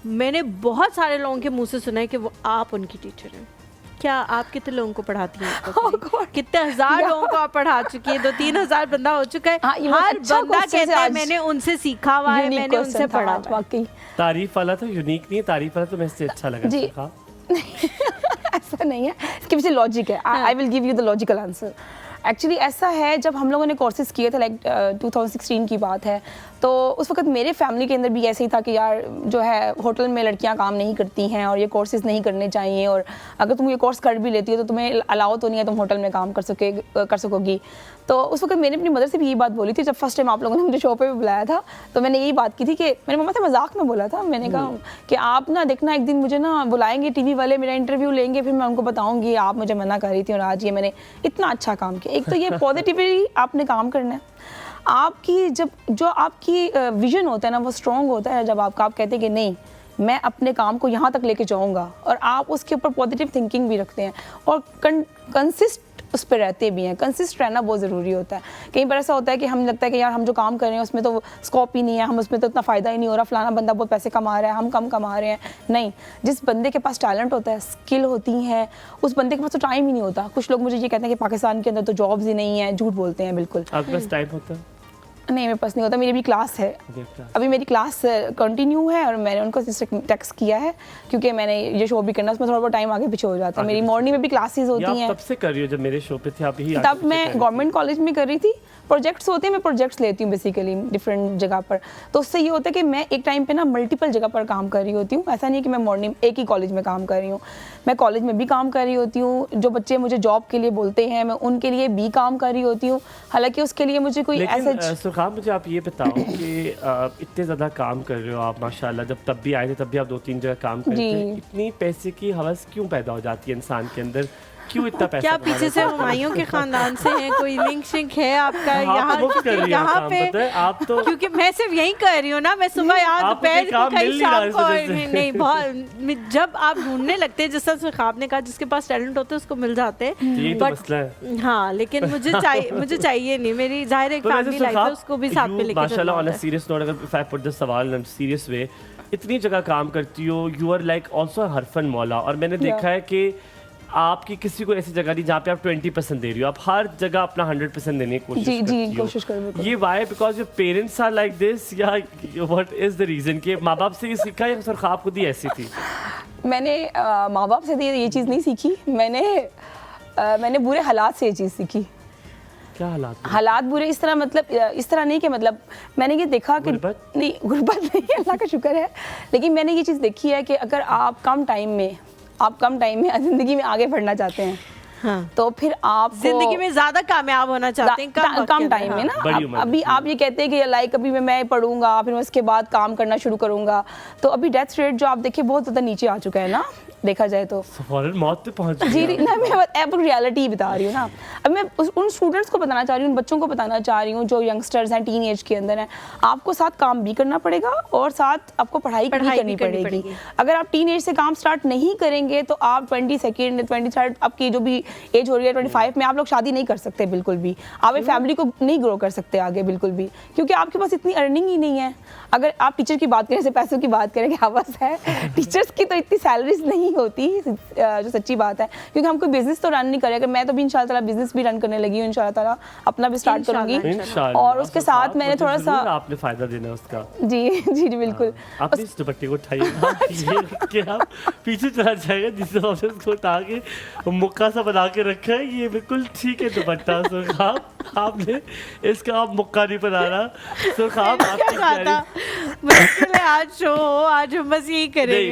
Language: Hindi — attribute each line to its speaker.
Speaker 1: मैंने बहुत सारे लोगों के मुंह से सुना है कि वो आप उनकी टीचर हैं। क्या आप कितने लोगों को पढ़ाती हैं? कितने हजार लोगों को आप पढ़ा चुकी है? 2-3 हजार बंदा हो चुका है। हर बंदा कहता है मैंने उनसे सीखा हुआ है, मैंने उनसे पढ़ा हुआ है।
Speaker 2: तारीफ वाला तो यूनिक नहीं है, तारीफ वाला तो मेरे से अच्छा लगा
Speaker 3: जी। ऐसा नहीं है, इसके पीछे लॉजिक है। I will give you the logical answer. Actually ऐसा है, जब हम लोगों ने कोर्सेज किए थे, लाइक 2016 की बात है, तो उस वक्त मेरे फैमिली के अंदर भी ऐसे ही था कि यार जो है होटल में लड़कियां काम नहीं करती हैं और ये कोर्सेज नहीं करने चाहिए, और अगर तुम ये कोर्स कर भी लेती हो तो तुम्हें अलाउ तो नहीं है तुम होटल में काम कर सकोगी। तो उस वक्त मैंने अपनी मदर से भी यही बात बोली थी। जब फर्स्ट टाइम आप लोगों ने मुझे शो पे भी बुलाया था तो मैंने यही बात की थी कि मैंने मम्मा से मजाक में बोला था, मैंने कहा कि आप ना देखना एक दिन मुझे ना बुलाएंगे टीवी वाले, मेरा इंटरव्यू लेंगे, फिर मैं उनको बताऊंगी आप मुझे मना कर रही थी और आज ये मैंने इतना अच्छा काम किया। एक तो ये पॉजिटिवली आपने काम करना है, आपकी जब जो आपकी विजन होता है ना वो स्ट्रॉन्ग होता है, जब आप कहते हैं कि नहीं मैं अपने काम को यहाँ तक लेके जाऊँगा, और आप उसके ऊपर पॉजिटिव थिंकिंग भी रखते हैं और कंसिस्ट उस पर रहते भी हैं। कंसिस्ट रहना बहुत ज़रूरी होता है। कई बार ऐसा होता है कि हम लगता है कि यार हम जो काम कर रहे हैं उसमें तो स्कोप ही नहीं है, हम उसमें तो इतना फ़ायदा ही नहीं हो रहा, फलाना बंदा बहुत पैसे कमा रहा है, हम कम कमा रहे हैं। नहीं, जिस बंदे के पास टैलेंट होता है, स्किल होती है, उस बंदे के पास तो टाइम ही नहीं होता। कुछ लोग मुझे ये कहते हैं कि पाकिस्तान के अंदर तो जॉब्स ही नहीं है, झूठ बोलते हैं बिल्कुल।
Speaker 2: आपके पास टाइम होता है?
Speaker 3: नहीं, मेरे पास नहीं होता। मेरी भी क्लास है, अभी मेरी क्लास कंटिन्यू है और मैंने उनको टेक्स्ट किया है क्योंकि मैंने ये शो भी करना, उसमें थोड़ा बहुत टाइम आगे पीछे हो जाता है। मेरी मॉर्निंग में भी क्लासेस होती हैं।
Speaker 2: तब से कर रही हो? जब मेरे शो पे थे आप ही?
Speaker 3: तब मैं गवर्नमेंट कॉलेज में कर रही थी। प्रोजेक्ट्स होते हैं, मैं प्रोजेक्ट्स लेती हूँ बेसिकली डिफरेंट जगह पर, तो उससे ये होता है कि मैं एक टाइम पे ना मल्टीपल जगह पर काम कर रही होती हूँ। ऐसा नहीं है कि मैं मॉर्निंग एक ही कॉलेज में काम कर रही हूँ, मैं कॉलेज में भी काम कर रही होती हूँ। जो बच्चे मुझे जॉब के लिए बोलते हैं मैं उनके लिए भी काम कर रही होती हूँ, हालांकि उसके लिए मुझे कोई ऐसा।
Speaker 2: सुरखाब, मुझे आप ये बताओ कि इतने ज़्यादा काम कर रहे हो आप माशाल्लाह, जब तब भी आए थे तब भी आप 2-3 जगह काम करते थे, इतनी पैसे की हवस क्यों पैदा हो जाती है इंसान के अंदर? क्यों इतना पैसा?
Speaker 1: क्या पीछे से हुमायूं के खानदान से हैं? कोई लिंक शिंक है आपका
Speaker 2: यहाँ पे? आप तो
Speaker 1: क्योंकि मैं सिर्फ यही कर रही हूँ ना, मैं सुबह यहाँ दोपहर कहीं शाम को नहीं बहुत जब आप ढूंढने लगते हैं, जिस तरह से ख्वाब ने कहा जिसके पास टैलेंट होता है उसको मिल जाते हैं, बट हाँ लेकिन मुझे चाहिए नहीं। मेरी जाहिर एक फैमिली लाइफ है, उसको भी साथ में लेके
Speaker 2: माशाल्लाह। ऑन अ सीरियस नोट, अगर इफ आई पुट द सवाल इन सीरियस वे, इतनी जगह काम करती हो, यू आर लाइक आल्सो हरफन मौला, और मैंने देखा है कि आपकी किसी को ऐसी जगह नहीं जहाँ पे आप 20% दे रही हो, आप हर जगह अपना 100% देने की कोशिश करती हो। ये why because your parents are like this, या व्हाट इज द रीजन कि माँ बाप से ये सीखा या सर ख्वाब खुद ही ऐसी थी?
Speaker 3: मैंने माँ बाप से ये चीज़ नहीं सीखी, मैंने बुरे हालात से ये चीज़ सीखी।
Speaker 2: क्या हालात?
Speaker 3: हालात बुरे इस तरह, मतलब इस तरह नहीं कि मतलब मैंने ये देखा कि नहीं, गुर्बत नहीं, अल्लाह का शुक्र है, लेकिन मैंने ये चीज़ देखी है कि अगर आप कम टाइम में ज़िंदगी में आगे बढ़ना चाहते हैं, हाँ, तो फिर आप
Speaker 1: जिंदगी में ज्यादा कामयाब होना चाहते हैं
Speaker 3: कम टाइम में ना। अभी आप ये कहते हैं कि लाइक अभी मैं पढ़ूंगा फिर मैं उसके बाद काम करना शुरू करूंगा, तो अभी डेथ रेट जो आप देखिए बहुत ज़्यादा नीचे आ चुका है ना, देखा जाए तो
Speaker 2: मौत पे पहुंच
Speaker 3: जी ना। मैं रियलिटी बता रही हूँ ना। अब मैं उन स्टूडेंट्स को बताना चाह रही हूँ, उन बच्चों को बताना चाह रही हूँ जो यंगस्टर्स हैं, टीन एज के अंदर हैं, आपको साथ काम भी करना पड़ेगा और साथ आपको पढ़ाई भी करनी पड़ेगी। अगर आप टीन एज से काम स्टार्ट नहीं करेंगे तो आप 22nd 23rd आपकी जो भी एज हो रही है 25 में आप लोग शादी नहीं कर सकते बिल्कुल भी, आप एक फैमिली को नहीं ग्रो कर सकते आगे बिल्कुल भी, क्योंकि आपके पास इतनी अर्निंग ही नहीं है। अगर आप टीचर की बात करें, से पैसों की बात करें, हवस है, टीचर्स की तो इतनी सैलरीज नहीं होती, जो सच्ची बात है, क्योंकि हम कोई बिजनेस तो रन नहीं करेंगे। मैं तो भी इंशाल्लाह ताला बिजनेस भी रन करने लगी हूँ, इंशाल्लाह ताला अपना भी स्टार्ट करूंगी, और उसके साथ मैंने थोड़ा सा
Speaker 2: आपने फायदा देना है उसका।
Speaker 3: जी जी जी बिल्कुल।
Speaker 2: आप इस दुपट्टे को उठाइए, आप पीछे चला जाएगा, जिससे आपने उसको उठा के मुक्का सा बना के रखा है, ये बिल्कुल ठीक है दुपट्टा। सुरखाब, आपने इसका आप मुक्का नहीं बना रहा। सुरखाब, आपकी
Speaker 1: आज शो हो, आज हम बस यही करेंगे।